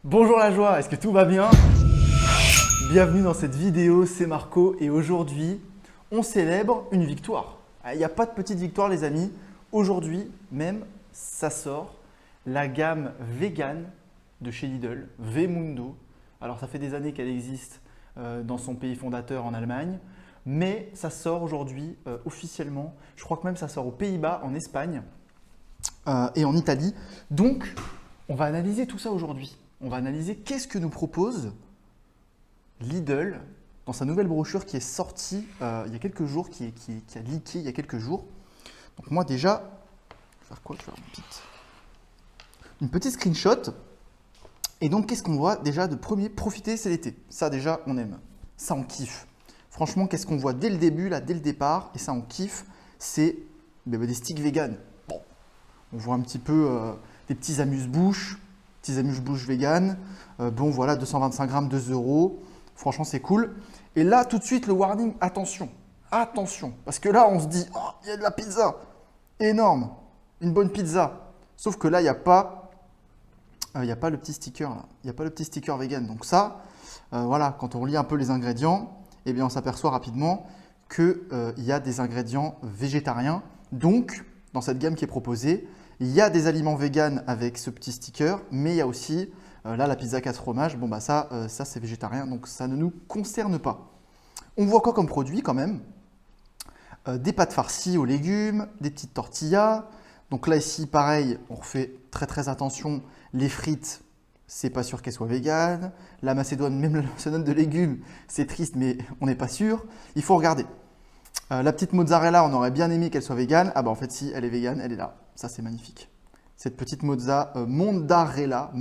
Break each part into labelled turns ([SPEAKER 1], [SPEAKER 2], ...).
[SPEAKER 1] Bonjour la joie, est-ce que tout va bien? Bienvenue dans cette vidéo, c'est Marco et aujourd'hui, on célèbre une victoire. Il n'y a pas de petite victoire les amis. Aujourd'hui même, ça sort la gamme vegan de chez Lidl, Vemundo. Alors ça fait des années qu'elle existe dans son pays fondateur en Allemagne, mais ça sort aujourd'hui officiellement. Je crois que même ça sort aux Pays-Bas, en Espagne et en Italie. Donc, on va analyser tout ça aujourd'hui. On va analyser qu'est-ce que nous propose Lidl dans sa nouvelle brochure qui est sortie il y a quelques jours, qui a leaké il y a quelques jours. Donc moi déjà, je vais faire quoi? Je vais faire une petite screenshot. Et donc qu'est-ce qu'on voit déjà de premier? Profiter, c'est l'été. Ça déjà, on aime. Ça, on kiffe. Franchement, qu'est-ce qu'on voit dès le début, là, dès le départ, et ça, on kiffe, c'est des sticks vegan. Bon, on voit un petit peu des petits amuse-bouches. Petits amuse-bouches vegan. Bon, voilà, 225 grammes, 2 euros. Franchement, c'est cool. Et là, tout de suite, le warning, attention. Attention. Parce que là, on se dit, oh, il y a de la pizza. Énorme. Une bonne pizza. Sauf que là, il n'y a pas le petit sticker. Là. Il n'y a pas le petit sticker vegan. Donc ça, voilà, quand on lit un peu les ingrédients, eh bien, on s'aperçoit rapidement qu'il y a des ingrédients végétariens. Donc, dans cette gamme qui est proposée, il y a des aliments véganes avec ce petit sticker, mais il y a aussi, là, la pizza 4 fromages. Bon, bah ça c'est végétarien, donc ça ne nous concerne pas. On voit quoi comme produit quand même? Des pâtes farcies aux légumes, des petites tortillas. Donc là, ici, pareil, on refait très attention. Les frites, c'est pas sûr qu'elles soient véganes. La macédoine, même la macédoine de légumes, c'est triste, mais on n'est pas sûr. Il faut regarder. La petite mozzarella, on aurait bien aimé qu'elle soit végane. Ah bah en fait, si, elle est végane, elle est là. Ça, c'est magnifique. Cette petite mondarella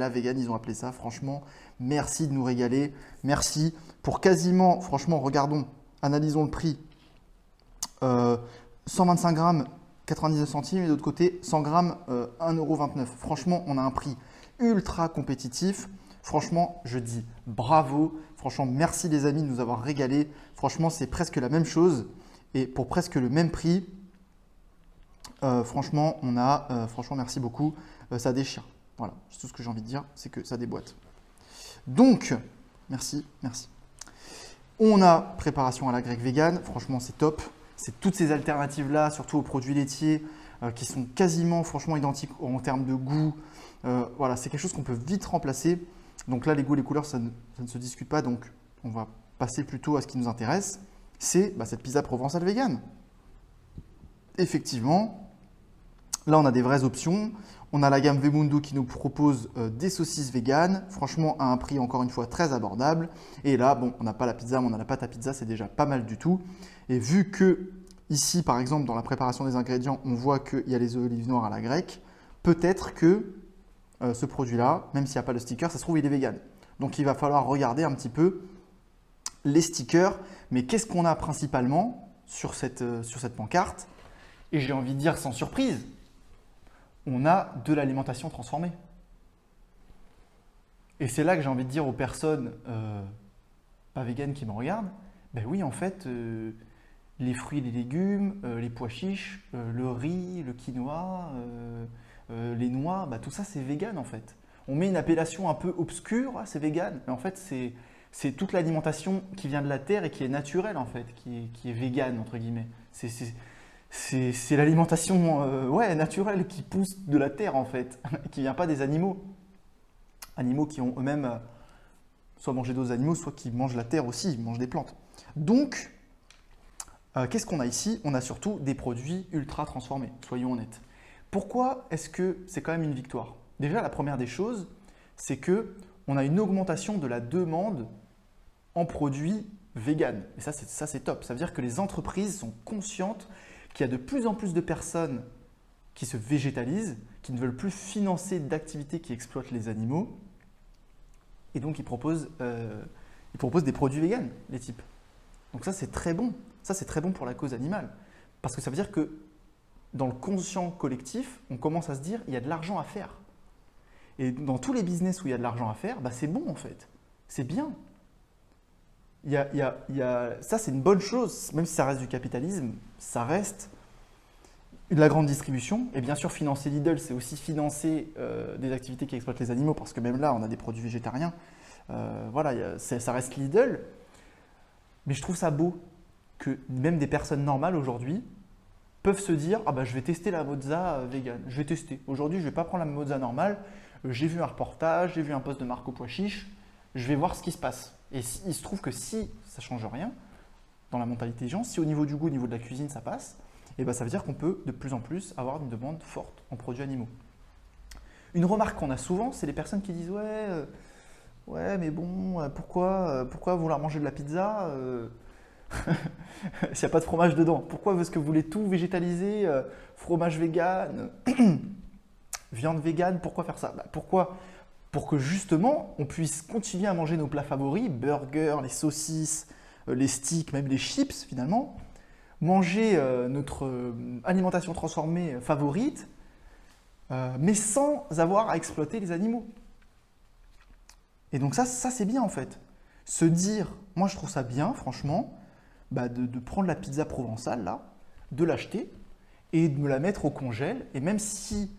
[SPEAKER 1] vegan, ils ont appelé ça. Franchement, merci de nous régaler. Merci pour quasiment, franchement, regardons, analysons le prix. 125 grammes, 99 centimes et d'autre côté, 100 grammes, 1,29 €. Franchement, on a un prix ultra compétitif. Franchement, je dis bravo. Franchement, merci les amis de nous avoir régalé. Franchement, c'est presque la même chose. Et pour presque le même prix, franchement, franchement, merci beaucoup. Ça déchire. Voilà, c'est tout ce que j'ai envie de dire, c'est que ça déboîte. Donc, merci. On a préparation à la grecque vegan. Franchement, c'est top. C'est toutes ces alternatives-là, surtout aux produits laitiers, qui sont quasiment, franchement, identiques en termes de goût. Voilà, c'est quelque chose qu'on peut vite remplacer. Donc là, les goûts et les couleurs, ça ne se discute pas. Donc, on va passer plutôt à ce qui nous intéresse. C'est cette pizza provençale vegan. Effectivement, là, on a des vraies options. On a la gamme Vemundo qui nous propose des saucisses véganes, franchement à un prix encore une fois très abordable. Et là, bon, on n'a pas la pizza, mais on a la pâte à pizza, c'est déjà pas mal du tout. Et vu que ici, par exemple, dans la préparation des ingrédients, on voit qu'il y a les olives noires à la grecque, peut-être que ce produit-là, même s'il n'y a pas le sticker, ça se trouve, il est vegan. Donc, il va falloir regarder un petit peu les stickers. Mais qu'est-ce qu'on a principalement sur cette pancarte? Et j'ai envie de dire sans surprise, on a de l'alimentation transformée. Et c'est là que j'ai envie de dire aux personnes pas véganes qui me regardent, ben oui, en fait, les fruits et les légumes, les pois chiches, le riz, le quinoa, les noix, tout ça c'est vegan en fait. On met une appellation un peu obscure, c'est vegan, mais en fait c'est toute l'alimentation qui vient de la terre et qui est naturelle en fait, qui est vegan entre guillemets. C'est l'alimentation naturelle qui pousse de la terre en fait, qui ne vient pas des animaux. Animaux qui ont eux-mêmes soit mangé d'autres animaux, soit qui mangent la terre aussi, ils mangent des plantes. Donc, qu'est-ce qu'on a ici? On a surtout des produits ultra transformés, soyons honnêtes. Pourquoi est-ce que c'est quand même une victoire? Déjà, la première des choses, c'est qu'on a une augmentation de la demande en produits véganes. Et ça, c'est top. Ça veut dire que les entreprises sont conscientes qu'il y a de plus en plus de personnes qui se végétalisent, qui ne veulent plus financer d'activités qui exploitent les animaux. Et donc, ils proposent des produits véganes, les types. Donc ça, c'est très bon. Ça, c'est très bon pour la cause animale. Parce que ça veut dire que dans le conscient collectif, on commence à se dire il y a de l'argent à faire. Et dans tous les business où il y a de l'argent à faire, c'est bon en fait. C'est bien. Ça, c'est une bonne chose, même si ça reste du capitalisme, ça reste la grande distribution. Et bien sûr, financer Lidl, c'est aussi financer des activités qui exploitent les animaux, parce que même là, on a des produits végétariens. Voilà, ça reste Lidl. Mais je trouve ça beau que même des personnes normales aujourd'hui peuvent se dire ah bah, je vais tester la mozza vegan. Je vais tester. Aujourd'hui, je ne vais pas prendre la mozza normale. J'ai vu un reportage, j'ai vu un post de Marco Pois Chiche. Je vais voir ce qui se passe. Et il se trouve que si ça ne change rien dans la mentalité des gens, si au niveau du goût, au niveau de la cuisine, ça passe, et ben ça veut dire qu'on peut de plus en plus avoir une demande forte en produits animaux. Une remarque qu'on a souvent, c'est les personnes qui disent ouais, mais bon, pourquoi vouloir manger de la pizza s'il n'y a pas de fromage dedans? Pourquoi est-ce que vous voulez tout végétaliser, fromage vegan, viande vegan? Pourquoi faire ça? Pourquoi? Pour que justement, on puisse continuer à manger nos plats favoris, burgers, les saucisses, les sticks, même les chips finalement, manger notre alimentation transformée favorite, mais sans avoir à exploiter les animaux. Et donc ça c'est bien en fait. Se dire, moi je trouve ça bien franchement, de prendre la pizza provençale là, de l'acheter et de me la mettre au congèle. Et même si,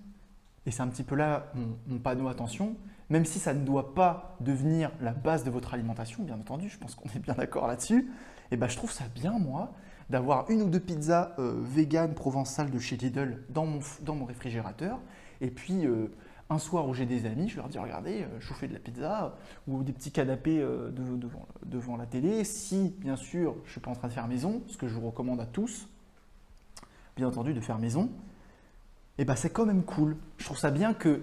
[SPEAKER 1] et c'est un petit peu là mon panneau attention, même si ça ne doit pas devenir la base de votre alimentation, bien entendu, je pense qu'on est bien d'accord là-dessus, et je trouve ça bien moi d'avoir une ou deux pizzas vegan provençales de chez Lidl dans mon réfrigérateur. Et puis un soir où j'ai des amis, je leur dis regardez, je vous fais de la pizza ou des petits canapés devant la télé. Si bien sûr je ne suis pas en train de faire maison, ce que je vous recommande à tous, bien entendu de faire maison, et c'est quand même cool. Je trouve ça bien que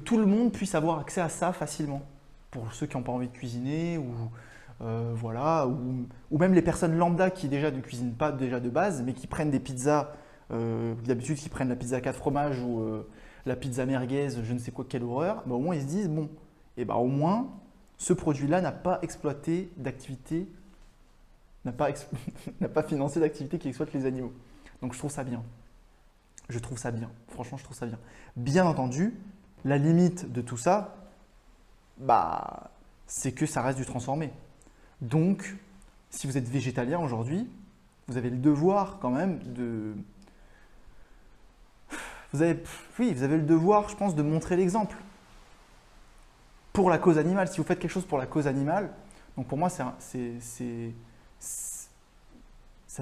[SPEAKER 1] tout le monde puisse avoir accès à ça facilement. Pour ceux qui n'ont pas envie de cuisiner voilà, ou même les personnes lambda qui déjà ne cuisinent pas déjà de base, mais qui prennent des pizzas, d'habitude qui prennent la pizza 4 fromages ou la pizza merguez, je ne sais quoi, quelle horreur, au moins ils se disent bon, au moins ce produit-là n'a pas exploité d'activité, n'a pas financé d'activité qui exploite les animaux. Donc je trouve ça bien. Je trouve ça bien. Franchement, je trouve ça bien. Bien entendu, la limite de tout ça, c'est que ça reste du transformé. Donc, si vous êtes végétalien aujourd'hui, vous avez le devoir quand même de… Vous avez le devoir, je pense, de montrer l'exemple. Pour la cause animale, si vous faites quelque chose pour la cause animale, donc pour moi, ça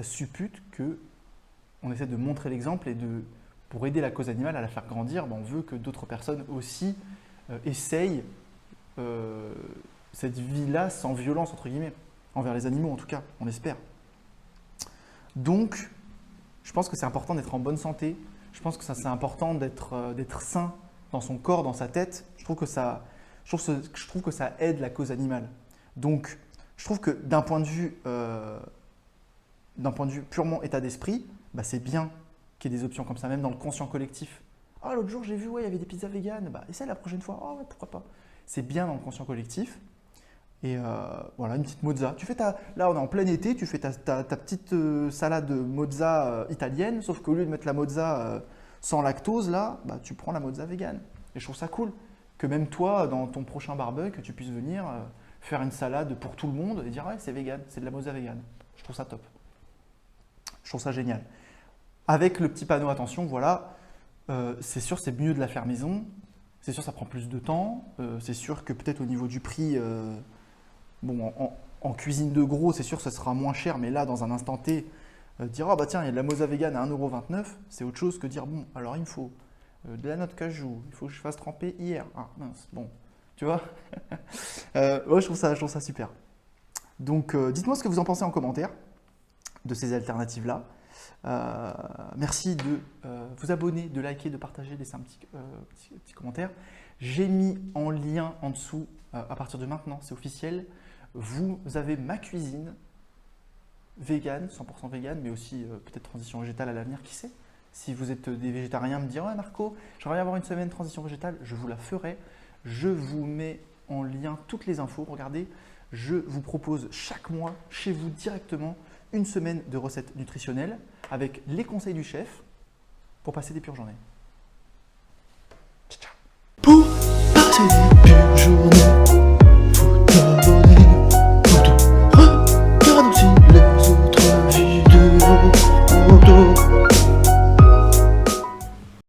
[SPEAKER 1] suppute qu'on essaie de montrer l'exemple et pour aider la cause animale à la faire grandir, on veut que d'autres personnes aussi essayent cette vie-là sans violence, entre guillemets, envers les animaux en tout cas, on l'espère. Donc, je pense que c'est important d'être en bonne santé, je pense que c'est important d'être sain dans son corps, dans sa tête. Je trouve que ça aide la cause animale. Donc, je trouve que d'un point de vue purement état d'esprit, c'est bien qu'il y ait des options comme ça, même dans le conscient collectif. Ah, l'autre jour, j'ai vu, il y avait des pizzas véganes. Essaye la prochaine fois. Ah, ouais, pourquoi pas. C'est bien dans le conscient collectif. Et voilà, une petite mozza. Là, on est en plein été, tu fais ta petite salade de mozza italienne, sauf qu'au lieu de mettre la mozza sans lactose, là, tu prends la mozza végane. Et je trouve ça cool que même toi, dans ton prochain barbecue, tu puisses venir faire une salade pour tout le monde et dire ouais, c'est vegan, c'est de la mozza végane. Je trouve ça top. Je trouve ça génial. Avec le petit panneau attention, voilà, c'est sûr c'est mieux de la faire maison, c'est sûr ça prend plus de temps, c'est sûr que peut-être au niveau du prix, en cuisine de gros, c'est sûr que ça sera moins cher, mais là dans un instant T, dire tiens il y a de la mozza végane à 1,29 €, c'est autre chose que dire bon alors il me faut de la noix de cajou, il faut que je fasse tremper hier, ah mince, bon, tu vois. Ouais, je trouve ça super. Donc dites-moi ce que vous en pensez en commentaire de ces alternatives-là. Merci de vous abonner, de liker, de partager, de laisser un petit commentaire. J'ai mis en lien en dessous, à partir de maintenant, c'est officiel, vous avez ma cuisine vegan, 100% vegan, mais aussi peut-être transition végétale à l'avenir, qui sait. Si vous êtes des végétariens, me dire ouais Marco, j'aimerais bien avoir une semaine transition végétale, je vous la ferai. Je vous mets en lien toutes les infos. Regardez, je vous propose chaque mois chez vous directement une semaine de recettes nutritionnelles avec les conseils du chef pour passer des pures journées.